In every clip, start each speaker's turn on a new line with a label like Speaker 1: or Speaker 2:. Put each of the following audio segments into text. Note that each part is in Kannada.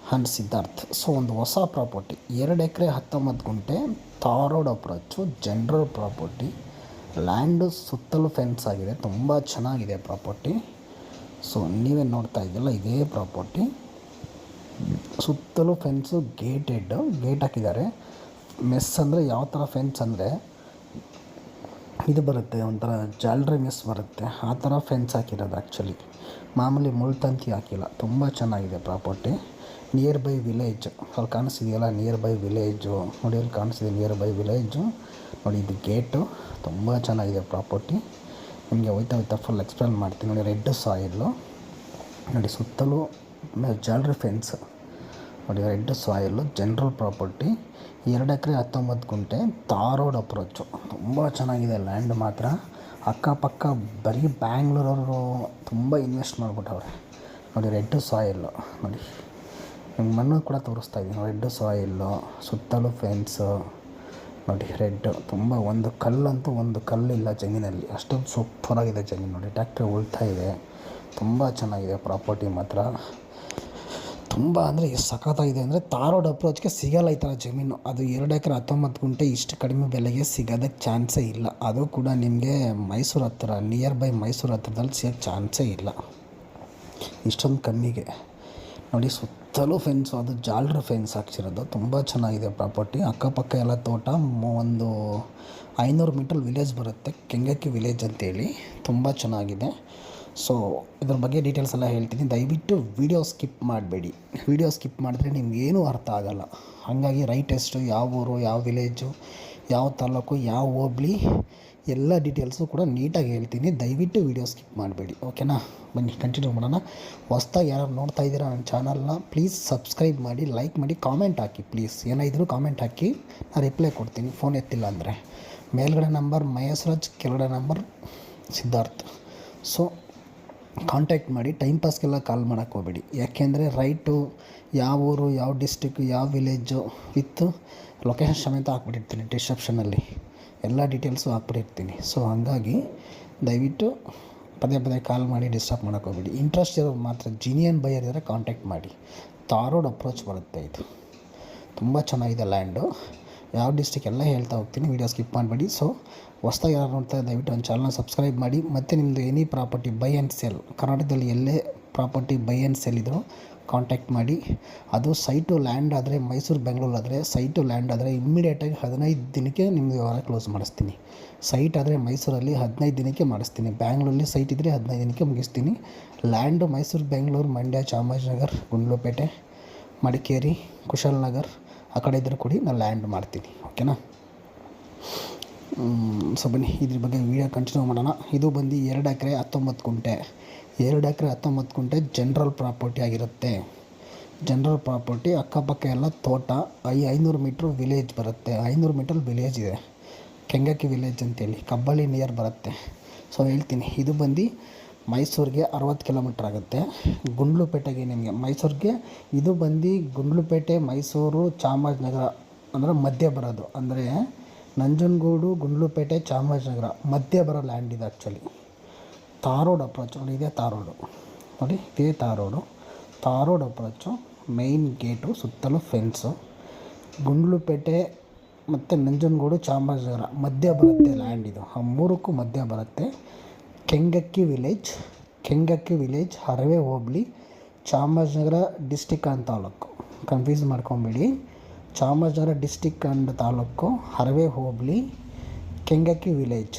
Speaker 1: ಆ್ಯಂಡ್ ಸಿದ್ಧಾರ್ಥ್. ಸೊ ಒಂದು ಹೊಸ ಪ್ರಾಪರ್ಟಿ 2 ಎಕರೆ 19 ಗುಂಟೆ tar road approach general property. Land ಸುತ್ತಲೂ ಫೆನ್ಸ್ ಆಗಿದೆ, ತುಂಬ ಚೆನ್ನಾಗಿದೆ ಪ್ರಾಪರ್ಟಿ. ಸೊ ನೀವೇ ನೋಡ್ತಾ ಇದ್ದೀಲ್ಲ, ಇದೇ ಪ್ರಾಪರ್ಟಿ. ಸುತ್ತಲೂ ಫೆನ್ಸು ಗೇಟ್ ಹಾಕಿದ್ದಾರೆ. ಮೆಸ್ ಅಂದರೆ ಯಾವ ಥರ ಫೆನ್ಸ್ ಅಂದರೆ ಇದು ಬರುತ್ತೆ, ಒಂಥರ ಜಾಲ್ರಿ ಮೆಸ್ ಬರುತ್ತೆ, ಆ ಥರ ಫೆನ್ಸ್ ಹಾಕಿರೋದು. ಆ್ಯಕ್ಚುಲಿ ಮಾಮೂಲಿ ಮುಳ್ತಂತಿ ಹಾಕಿಲ್ಲ. ತುಂಬ ಚೆನ್ನಾಗಿದೆ ಪ್ರಾಪರ್ಟಿ. ನಿಯರ್ ಬೈ ವಿಲೇಜ್, ಅಲ್ಲಿ ಕಾಣಿಸ್ತಿದೆಯಲ್ಲ ನಿಯರ್ ಬೈ ವಿಲೇಜು ನೋಡಿ, ಅಲ್ಲಿ ಕಾಣಿಸ್ತಿದೆ ನಿಯರ್ ಬೈ ವಿಲೇಜು ನೋಡಿ. ಇದು ಗೇಟು ತುಂಬ ಚೆನ್ನಾಗಿದೆ ಪ್ರಾಪರ್ಟಿ. ನಿಮಗೆ ಹೋಯ್ತಾ ಫುಲ್ ಎಕ್ಸ್ಪ್ಲೇನ್ ಮಾಡ್ತೀನಿ ನೋಡಿ. ರೆಡ್ ಸಾಯಿಲು ನೋಡಿ, ಸುತ್ತಲೂ ಜಾಲ್ರಿ ಫೆನ್ಸ್ ನೋಡಿ. Red soil general property. 2 ಎಕರೆ 19 ಗುಂಟೆ ತಾರ್ ರೋಡ್ ಅಪ್ರೋಚು. ತುಂಬ ಚೆನ್ನಾಗಿದೆ ಲ್ಯಾಂಡ್ ಮಾತ್ರ. ಅಕ್ಕಪಕ್ಕ ಬರೀ ಬ್ಯಾಂಗ್ಳೂರವರು ತುಂಬ ಇನ್ವೆಸ್ಟ್ ಮಾಡಿಬಿಟ್ಟವ್ರೆ ನೋಡಿ. ರೆಡ್ ಸಾಯಿಲ್ಲು ನೋಡಿ, ನಿಮ್ಗೆ ಮಣ್ಣು ಕೂಡ ತೋರಿಸ್ತಾ ಇದ್ದೀನಿ. ರೆಡ್ ಸಾಯಿಲ್ಲು, ಸುತ್ತಲೂ ಫೆನ್ಸು ನೋಡಿ. ರೆಡ್ ತುಂಬ, ಒಂದು ಕಲ್ಲಂತೂ ಒಂದು ಕಲ್ಲಿಲ್ಲ ಜಮೀನಲ್ಲಿ, ಅಷ್ಟೊಂದು ಸೂಪರಾಗಿದೆ ಜಮೀನು ನೋಡಿ. ಟ್ಯಾಕ್ಟ್ರಿ ಉಳ್ತಾ ಇದೆ. ತುಂಬ ಚೆನ್ನಾಗಿದೆ ಪ್ರಾಪರ್ಟಿ ಮಾತ್ರ. ತುಂಬ ಅಂದರೆ ಎಷ್ಟು ಸಖತ್ತಾಗಿದೆ ಅಂದರೆ, ತಾರ್ ರೋಡ್ ಅಪ್ರೋಚ್ಗೆ ಸಿಗೋಲ್ಲ ಈ ಥರ ಜಮೀನು. ಅದು 2 ಎಕರೆ 19 ಗುಂಟೆ ಇಷ್ಟು ಕಡಿಮೆ ಬೆಲೆಗೆ ಸಿಗೋದಕ್ಕೆ ಚಾನ್ಸೇ ಇಲ್ಲ. ಅದು ಕೂಡ ನಿಮಗೆ ಮೈಸೂರು ಹತ್ತಿರ, ನಿಯರ್ ಬೈ ಮೈಸೂರು ಹತ್ರದಲ್ಲಿ ಸಿಗೋಕ್ಕೆ ಚಾನ್ಸೇ ಇಲ್ಲ ಇಷ್ಟೊಂದು ಕಮ್ಮಿಗೆ ನೋಡಿ. ಸುತ್ತಲೂ ಫೆನ್ಸು, ಅದು ಜಾಲ್ರಿ ಫೆನ್ಸ್ ಹಾಕ್ಸಿರೋದು. ತುಂಬ ಚೆನ್ನಾಗಿದೆ ಪ್ರಾಪರ್ಟಿ. ಅಕ್ಕಪಕ್ಕ ಎಲ್ಲ ತೋಟ. ಒಂದು 500 ಮೀಟರ್ ವಿಲೇಜ್ ಬರುತ್ತೆ, ಕೆಂಗಕ್ಕಿ ವಿಲೇಜ್ ಅಂತೇಳಿ. ತುಂಬ ಚೆನ್ನಾಗಿದೆ. ಸೊ ಇದ್ರ ಬಗ್ಗೆ ಡೀಟೇಲ್ಸ್ ಎಲ್ಲ ಹೇಳ್ತೀನಿ. ದಯವಿಟ್ಟು ವೀಡಿಯೋ ಸ್ಕಿಪ್ ಮಾಡಬೇಡಿ. ವೀಡಿಯೋ ಸ್ಕಿಪ್ ಮಾಡಿದ್ರೆ ನಿಮಗೇನೂ ಅರ್ಥ ಆಗೋಲ್ಲ. ಹಾಗಾಗಿ ರೈಟ್ ಎಷ್ಟು, ಯಾವ ಊರು, ಯಾವ ವಿಲೇಜು, ಯಾವ ತಾಲೂಕು, ಯಾವ ಹೋಬ್ಳಿ, ಎಲ್ಲ ಡೀಟೇಲ್ಸು ಕೂಡ ನೀಟಾಗಿ ಹೇಳ್ತೀನಿ. ದಯವಿಟ್ಟು ವೀಡಿಯೋ ಸ್ಕಿಪ್ ಮಾಡಬೇಡಿ, ಓಕೆನಾ? ಬನ್ನಿ ಕಂಟಿನ್ಯೂ ಮಾಡೋಣ. ಹೊಸ್ದಾಗಿ ಯಾರು ನೋಡ್ತಾ ಇದ್ದೀರಾ ನನ್ನ ಚಾನಲ್ನ, ಪ್ಲೀಸ್ ಸಬ್ಸ್ಕ್ರೈಬ್ ಮಾಡಿ, ಲೈಕ್ ಮಾಡಿ, ಕಾಮೆಂಟ್ ಹಾಕಿ ಪ್ಲೀಸ್. ಏನಾದರೂ ಕಾಮೆಂಟ್ ಹಾಕಿ, ನಾನು ರಿಪ್ಲೈ ಕೊಡ್ತೀನಿ ಫೋನ್ ಎತ್ತಿಲ್ಲ ಅಂದರೆ. ಮೇಲ್ಗಡೆ ನಂಬರ್ ಮಹೇಶ್ರಾಜ್, ಕೆಳಗಡೆ ನಂಬರ್ ಸಿದ್ಧಾರ್ಥ್. ಸೊ ಕಾಂಟ್ಯಾಕ್ಟ್ ಮಾಡಿ. ಟೈಮ್ ಪಾಸ್ಗೆಲ್ಲ ಕಾಲ್ ಮಾಡೋಕ್ಕೆ ಹೋಗಬೇಡಿ. ಯಾಕೆಂದರೆ ರೈಟು, ಯಾವ ಊರು, ಯಾವ ಡಿಸ್ಟಿಕ್ಕು, ಯಾವ ವಿಲೇಜು ವಿತ್ ಲೊಕೇಶನ್ ಸಮೇತ ಹಾಕ್ಬಿಟ್ಟಿರ್ತೀನಿ ಡಿಸ್ಕ್ರಿಪ್ಷನಲ್ಲಿ. ಎಲ್ಲ ಡೀಟೇಲ್ಸು ಹಾಕ್ಬಿಟ್ಟಿರ್ತೀನಿ. ಸೊ ಹಾಗಾಗಿ ದಯವಿಟ್ಟು ಪದೇ ಕಾಲ್ ಮಾಡಿ ಡಿಸ್ಟರ್ಬ್ ಮಾಡೋಕ್ಕೆ ಹೋಗಬೇಡಿ. ಇಂಟ್ರೆಸ್ಟ್ ಇರೋರು ಮಾತ್ರ, ಜೀನಿಯನ್ ಬೈಯರ್ ಇದ್ದರೆ ಕಾಂಟ್ಯಾಕ್ಟ್ ಮಾಡಿ. ತಾರ್ ರೋಡ್ ಅಪ್ರೋಚ್ ಬರುತ್ತೆ. ಇದು ತುಂಬ ಚೆನ್ನಾಗಿದೆ ಲ್ಯಾಂಡು. ಯಾವ ಡಿಸ್ಟಿಕ್ ಎಲ್ಲ ಹೇಳ್ತಾ ಹೋಗ್ತೀನಿ, ವೀಡಿಯೋ ಸ್ಕಿಪ್ ಮಾಡಬೇಡಿ. ಸೊ ಹೊಸ್ದಾಗಿ ಯಾರು ನೋಡ್ತಾ ದಯವಿಟ್ಟು ನನ್ನ ಚಾನಲ್ನ ಸಬ್ಸ್ಕ್ರೈಬ್ ಮಾಡಿ. ಮತ್ತು ನಿಮ್ಮದು any property by and sell, ಕರ್ನಾಟಕದಲ್ಲಿ ಎಲ್ಲೇ ಪ್ರಾಪರ್ಟಿ ಬೈ ಆ್ಯಂಡ್ ಸೆಲ್ ಇದ್ದರೂ ಕಾಂಟ್ಯಾಕ್ಟ್ ಮಾಡಿ. ಅದು ಸೈಟು ಲ್ಯಾಂಡ್ ಆದರೆ, ಮೈಸೂರು ಬೆಂಗಳೂರು ಆದರೆ, ಸೈಟು ಲ್ಯಾಂಡ್ ಆದರೆ ಇಮ್ಮಿಡಿಯೇಟಾಗಿ 15 ದಿನಕ್ಕೆ ನಿಮ್ಮದು ವ್ಯವಹಾರ ಕ್ಲೋಸ್ ಮಾಡಿಸ್ತೀನಿ. ಸೈಟ್ ಆದರೆ ಮೈಸೂರಲ್ಲಿ 15 ದಿನಕ್ಕೆ ಮಾಡಿಸ್ತೀನಿ. ಬ್ಯಾಂಗ್ಳೂರಲ್ಲಿ ಸೈಟ್ ಇದ್ದರೆ 15 ದಿನಕ್ಕೆ ಮುಗಿಸ್ತೀನಿ. ಲ್ಯಾಂಡು ಮೈಸೂರು, ಬೆಂಗಳೂರು, ಮಂಡ್ಯ, ಚಾಮರಾಜನಗರ, ಗುಂಡ್ಲುಪೇಟೆ, ಮಡಿಕೇರಿ, ಕುಶಾಲನಗರ್ ಆ ಕಡೆ ಇದ್ದರೂ ಕೊಡಿ, ನಾನು ಲ್ಯಾಂಡ್ ಮಾಡ್ತೀನಿ, ಓಕೆನಾ? ಸೊ ಬನ್ನಿ ಇದ್ರ ಬಗ್ಗೆ ವೀಡಿಯೋ ಕಂಟಿನ್ಯೂ ಮಾಡೋಣ. ಇದು ಬಂದು 2 ಎಕರೆ 19 ಗುಂಟೆ. 2 ಎಕರೆ 19 ಗುಂಟೆ ಜನರಲ್ ಪ್ರಾಪರ್ಟಿ ಆಗಿರುತ್ತೆ. ಜನರಲ್ ಪ್ರಾಪರ್ಟಿ, ಅಕ್ಕಪಕ್ಕ ಎಲ್ಲ ತೋಟ. 500 ಮೀಟ್ರ್ ವಿಲೇಜ್ ಬರುತ್ತೆ. 500 ಮೀಟರ್ ವಿಲೇಜ್ ಇದೆ, ಕೆಂಗಕ್ಕಿ ವಿಲೇಜ್ ಅಂತೇಳಿ, ಕಬ್ಬಳ್ಳಿ ನಿಯರ್ ಬರುತ್ತೆ. ಸೊ ಹೇಳ್ತೀನಿ, ಇದು ಬಂದು ಮೈಸೂರಿಗೆ 60 ಕಿಲೋಮೀಟ್ರ್ ಆಗುತ್ತೆ. ಗುಂಡ್ಲುಪೇಟೆಗೆ ನಿಮಗೆ, ಮೈಸೂರಿಗೆ ಇದು ಬಂದು ಗುಂಡ್ಲುಪೇಟೆ, ಮೈಸೂರು, ಚಾಮರಾಜನಗರ ಅಂದರೆ ಮಧ್ಯೆ ಬರೋದು. ಅಂದರೆ ನಂಜನಗೂಡು, ಗುಂಡ್ಲುಪೇಟೆ, ಚಾಮರಾಜನಗರ ಮಧ್ಯೆ ಬರೋ ಲ್ಯಾಂಡ್ ಇದು ಆ್ಯಕ್ಚುಲಿ. ತಾರ್ ರೋಡ್ ಅಪ್ರೋಚ್ ನೋಡಿ, ಇದೇ ತಾರ್ ರೋಡು ನೋಡಿ, ಇದೇ tar road approach. Main gate, ಸುತ್ತಲೂ ಫೆನ್ಸು. ಗುಂಡ್ಲುಪೇಟೆ ಮತ್ತು ನಂಜನಗೂಡು, ಚಾಮರಾಜನಗರ ಮಧ್ಯೆ ಬರುತ್ತೆ ಲ್ಯಾಂಡ್ ಇದು. ಆ ಮೂರಕ್ಕೂ ಮಧ್ಯೆ ಬರುತ್ತೆ. Kengakki village, Harave hobli, Chamarajanagar district and taluk. Confuse ಮಾಡ್ಕೊಂಬೇಡಿ. Chamarajanagar district and taluk, Harave hobli, Kengakki village.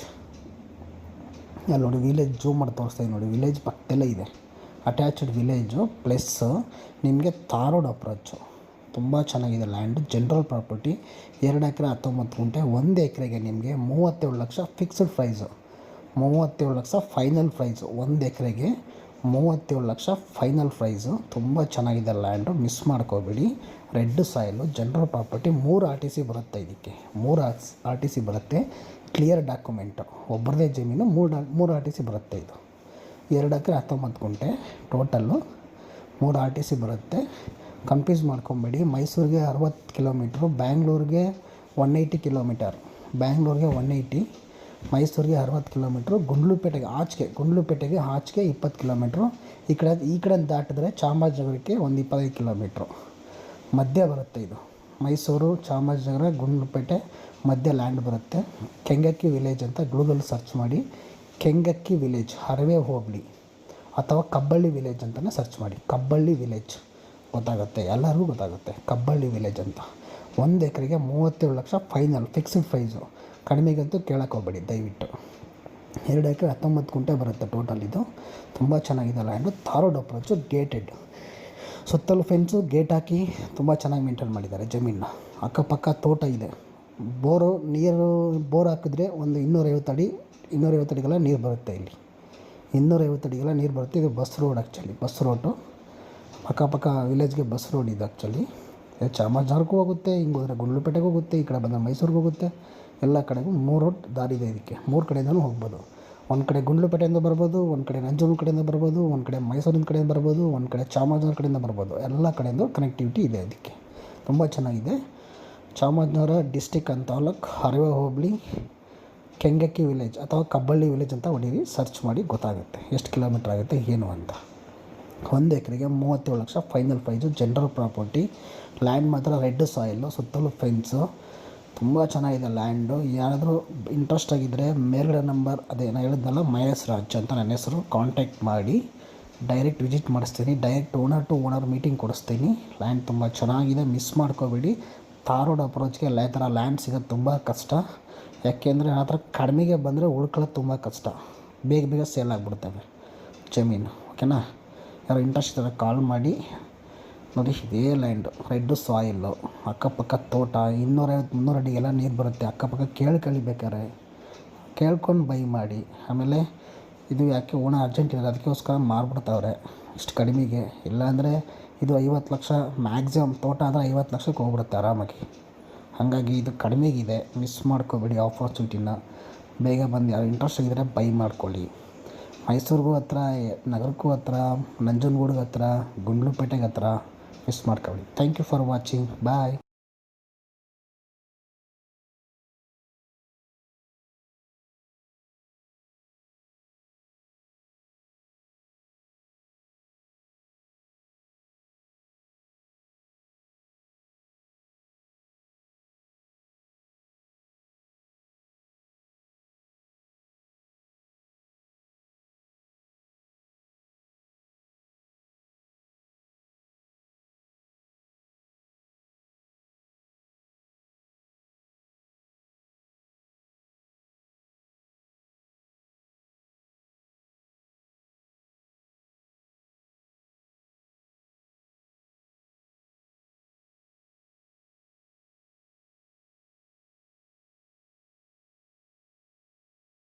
Speaker 1: ಅಲ್ಲಿ ನೋಡಿ ವಿಲೇಜ್ ಜೂಮ್ ಮಾಡಿ ತೋರಿಸ್ತಾಯಿದೆ ನೋಡಿ. ವಿಲೇಜ್ ಪಕ್ಕದಲ್ಲೇ ಇದೆ, ಅಟ್ಯಾಚ್ಡ್ ವಿಲೇಜು ಪ್ಲಸ್ ನಿಮಗೆ ತಾರ್ ರೋಡ್ ಅಪ್ರೋಚು. ತುಂಬ ಚೆನ್ನಾಗಿದೆ ಲ್ಯಾಂಡ್. General property. 2 ಎಕರೆ 19 ಗುಂಟೆ. 1 ಎಕರೆಗೆ ನಿಮಗೆ 37 lakh fixed price. 37 lakh final price. 1 ಎಕರೆಗೆ 37 ಲಕ್ಷ ಫೈನಲ್ ಪ್ರೈಸು. ತುಂಬ ಚೆನ್ನಾಗಿದೆ ಲ್ಯಾಂಡು, ಮಿಸ್ ಮಾಡ್ಕೋಬೇಡಿ. Red soil, general property. 3 RTC ಬರುತ್ತೆ ಇದಕ್ಕೆ. 3 RTC ಬರುತ್ತೆ. ಕ್ಲಿಯರ್ ಡಾಕ್ಯುಮೆಂಟು, ಒಬ್ಬರದೇ ಜಮೀನು. 3 RTC ಬರುತ್ತೆ ಇದು. 2 ಎಕರೆ 19 ಗುಂಟೆ ಟೋಟಲ್ಲು. 3 RTC ಬರುತ್ತೆ. ಕನ್ಫ್ಯೂಸ್ ಮಾಡ್ಕೊಬೇಡಿ. ಮೈಸೂರಿಗೆ 60 ಕಿಲೋಮೀಟ್ರು, ಬ್ಯಾಂಗ್ಳೂರಿಗೆ 180 ಕಿಲೋಮೀಟರ್. ಬ್ಯಾಂಗ್ಳೂರಿಗೆ 180, ಮೈಸೂರಿಗೆ 60 ಕಿಲೋಮೀಟ್ರು. ಗುಂಡ್ಲುಪೇಟೆಗೆ ಆಚೆಗೆ 20 ಕಿಲೋಮೀಟ್ರು. ಈ ಕಡೆ ದಾಟಿದ್ರೆ ಚಾಮರಾಜನಗರಕ್ಕೆ ಒಂದು 25 ಕಿಲೋಮೀಟ್ರು. ಮಧ್ಯ ಬರುತ್ತೆ ಇದು. ಮೈಸೂರು, ಚಾಮರಾಜನಗರ, ಗುಂಡ್ಲುಪೇಟೆ ಮಧ್ಯ ಲ್ಯಾಂಡ್ ಬರುತ್ತೆ. ಕೆಂಗಕ್ಕಿ ವಿಲೇಜ್ ಅಂತ ಗೂಗಲ್ ಸರ್ಚ್ ಮಾಡಿ. ಕೆಂಗಕ್ಕಿ ವಿಲೇಜ್, ಹರವೆ ಹೋಬಳಿ ಅಥವಾ ಕಬ್ಬಳ್ಳಿ ವಿಲೇಜ್ ಅಂತಲೇ ಸರ್ಚ್ ಮಾಡಿ. ಕಬ್ಬಳ್ಳಿ ವಿಲೇಜ್ ಗೊತ್ತಾಗುತ್ತೆ, ಎಲ್ಲರಿಗೂ ಗೊತ್ತಾಗುತ್ತೆ ಕಬ್ಬಳ್ಳಿ ವಿಲೇಜ್ ಅಂತ. 1 ಎಕರೆಗೆ 37 ಲಕ್ಷ ಫೈನಲ್, ಫಿಕ್ಸ್ಡ್ ಪ್ರೈಸು. ಕಡಿಮೆಗಂತೂ ಕೇಳಕ್ಕೆ ಹೋಗಬೇಡಿ ದಯವಿಟ್ಟು. 2 ಎಕರೆ 19 ಗುಂಟೆ ಬರುತ್ತೆ ಟೋಟಲ್. ಇದು ತುಂಬ ಚೆನ್ನಾಗಿದೆ land. Tar road approach, gated, ಸುತ್ತಲೂ ಫೆನ್ಸು, ಗೇಟ್ ಹಾಕಿ ತುಂಬ ಚೆನ್ನಾಗಿ ಮೇಂಟೈನ್ ಮಾಡಿದ್ದಾರೆ ಜಮೀನನ್ನ. ಅಕ್ಕಪಕ್ಕ ತೋಟ ಇದೆ. ನೀರು ಬೋರ್ ಹಾಕಿದ್ರೆ ಒಂದು 250 ಅಡಿಗೆಲ್ಲ ನೀರು ಬರುತ್ತೆ. ಇಲ್ಲಿ 250 ಅಡಿಗೆಲ್ಲ ನೀರು ಬರುತ್ತೆ. ಇದು bus road, actually bus road. ಅಕ್ಕಪಕ್ಕ ವಿಲೇಜ್ಗೆ ಬಸ್ ರೋಡ್ ಇದೆ ಆ್ಯಕ್ಚುಲಿ. ಚಾಮರಾಜನಗರಕ್ಕೂ ಹೋಗುತ್ತೆ, ಹಿಂಗೆ ಹೋದರೆ ಗುಂಡ್ಲುಪೇಟೆಗೆ ಹೋಗುತ್ತೆ, ಈ ಕಡೆ ಬಂದರೆ ಮೈಸೂರಿಗೆ ಹೋಗುತ್ತೆ. ಎಲ್ಲ ಕಡೆಗೂ 3 ರೋಡ್ ದಾರಿ ಇದೆ ಇದಕ್ಕೆ. 3 ಕಡೆಯಿಂದಲೂ ಹೋಗ್ಬೋದು. ಒಂದು ಕಡೆ ಗುಂಡ್ಲುಪೇಟೆಯಿಂದ ಬರ್ಬೋದು, ಒಂದು ಕಡೆ ನಂಜನಗೂಡು ಕಡೆಯಿಂದ ಬರ್ಬೋದು, ಒಂದು ಕಡೆ ಮೈಸೂರಿನ ಕಡೆಯಿಂದ ಬರ್ಬೋದು, ಒಂದು ಕಡೆ ಚಾಮರಾಜನಗರ ಕಡೆಯಿಂದ ಬರ್ಬೋದು. ಎಲ್ಲ ಕಡೆಯಿಂದ ಕನೆಕ್ಟಿವಿಟಿ ಇದೆ ಇದಕ್ಕೆ. ತುಂಬ ಚೆನ್ನಾಗಿದೆ. ಚಾಮರಾಜನಗರ ಡಿಸ್ಟಿಕ್ ಅಂತ ತಾಲೂಕು, ಹರವೆ ಹೋಬಳಿ, ಕೆಂಗಕ್ಕಿ ವಿಲೇಜ್ ಅಥವಾ ಕಬ್ಬಳ್ಳಿ ವಿಲೇಜ್ ಅಂತ ಹೊಡೀರಿ, ಸರ್ಚ್ ಮಾಡಿ ಗೊತ್ತಾಗುತ್ತೆ ಎಷ್ಟು ಕಿಲೋಮೀಟ್ರ್ ಆಗುತ್ತೆ ಏನು ಅಂತ. 1 ಎಕರೆಗೆ 37 lakh final price. General property. Land ಮಾತ್ರ ರೆಡ್ ಸಾಯಿಲು, ಸುತ್ತಲೂ ಫೆನ್ಸು. ತುಂಬ ಚೆನ್ನಾಗಿದೆ ಲ್ಯಾಂಡು. ಯಾರಾದರೂ ಇಂಟ್ರೆಸ್ಟ್ ಆಗಿದ್ದರೆ ಮೇಲ್ಗಡೆ ನಂಬರ್, ಅದೇ ನಾನು ಹೇಳಿದ್ನಲ್ಲ ಮಹೇಶ್ ರಾಜ್ ಅಂತ ನನ್ನ ಹೆಸರು, ಕಾಂಟ್ಯಾಕ್ಟ್ ಮಾಡಿ ಡೈರೆಕ್ಟ್ ವಿಸಿಟ್ ಮಾಡಿಸ್ತೀನಿ. Direct owner to owner meeting ಕೊಡಿಸ್ತೀನಿ. ಲ್ಯಾಂಡ್ ತುಂಬ ಚೆನ್ನಾಗಿದೆ, ಮಿಸ್ ಮಾಡ್ಕೋಬೇಡಿ. ಟಾರ್ ರೋಡ್ ಅಪ್ರೋಚ್ಗೆ ಈ ಥರ ಲ್ಯಾಂಡ್ ಸಿಗೋದು ತುಂಬ ಕಷ್ಟ. ಯಾಕೆಂದರೆ ಆ ಥರ ಕಡಿಮೆಗೆ ಬಂದರೆ ಉಳ್ಕೊಳ್ಳೋದು ತುಂಬ ಕಷ್ಟ. ಬೇಗ ಸೇಲ್ ಆಗಿಬಿಡ್ತವೆ ಜಮೀನು. ಓಕೆನಾ? ಯಾರು ಇಂಟ್ರೆಸ್ಟ್ ಇದ್ದರೆ ಕಾಲ್ ಮಾಡಿ. ನೋಡಿ, ಇದೇ ಲ್ಯಾಂಡು, ರೆಡ್ ಸಾಯಿಲ್ಲು, ಅಕ್ಕಪಕ್ಕ ತೋಟ, 250-300 ಅಡಿಗೆಲ್ಲ ನೀರು ಬರುತ್ತೆ. ಅಕ್ಕಪಕ್ಕ ಕೇಳ್ಕೊಳ್ಳಿ, ಬೇಕಾದ್ರೆ ಕೇಳ್ಕೊಂಡು ಬೈ ಮಾಡಿ. ಆಮೇಲೆ ಇದು ಯಾಕೆ ಓನರ್ ಅರ್ಜೆಂಟ್ ಇದೆ, ಅದಕ್ಕೋಸ್ಕರ ಮಾರ್ಬಿಡ್ತಾವ್ರೆ ಇಷ್ಟು ಕಡಿಮೆಗೆ. ಇಲ್ಲಾಂದರೆ ಇದು 50 ಲಕ್ಷ ಮ್ಯಾಕ್ಸಿಮಮ್. ತೋಟ ಅಂದರೆ 50 ಲಕ್ಷಕ್ಕೆ ಹೋಗ್ಬಿಡುತ್ತೆ ಆರಾಮಾಗಿ. ಹಾಗಾಗಿ ಇದು ಕಡಿಮೆಗಿದೆ, ಮಿಸ್ ಮಾಡ್ಕೋಬೇಡಿ ಆಪರ್ಚುನಿಟಿನ. ಬೇಗ ಬಂದು ಯಾರು ಇಂಟ್ರೆಸ್ಟ್ ಆಗಿದ್ದರೆ ಬೈ ಮಾಡ್ಕೊಳ್ಳಿ. ಮೈಸೂರಿಗೂ ಹತ್ರ, ನಗರಕ್ಕೂ ಹತ್ರ, ನಂಜನಗೂಡಿಗೆ ಹತ್ರ, ಗುಂಡ್ಲುಪೇಟೆಗೆ ಹತ್ರ. ಮಿಸ್ ಮಾಡ್ಕೊಳ್ಳಿ. Thank you for watching. Bye.